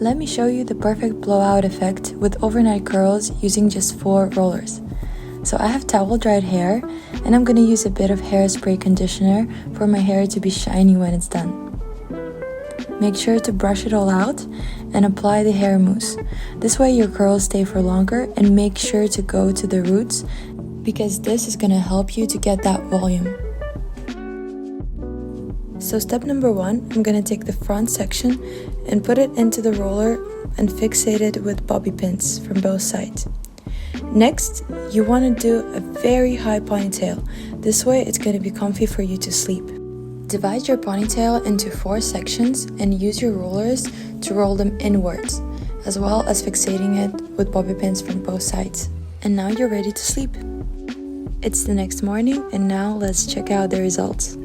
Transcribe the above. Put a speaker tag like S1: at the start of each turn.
S1: Let me show you the perfect blowout effect with overnight curls using just 4 rollers. So I have towel dried hair and I'm gonna use a bit of hairspray conditioner for my hair to be shiny when it's done. Make sure to brush it all out and apply the hair mousse. This way your curls stay for longer, and make sure to go to the roots because this is gonna help you to get that volume. So step number 1, I'm gonna take the front section and put it into the roller and fixate it with bobby pins from both sides. Next, you wanna do a very high ponytail. This way it's gonna be comfy for you to sleep. Divide your ponytail into 4 sections and use your rollers to roll them inwards, as well as fixating it with bobby pins from both sides. And now you're ready to sleep. It's the next morning and now let's check out the results.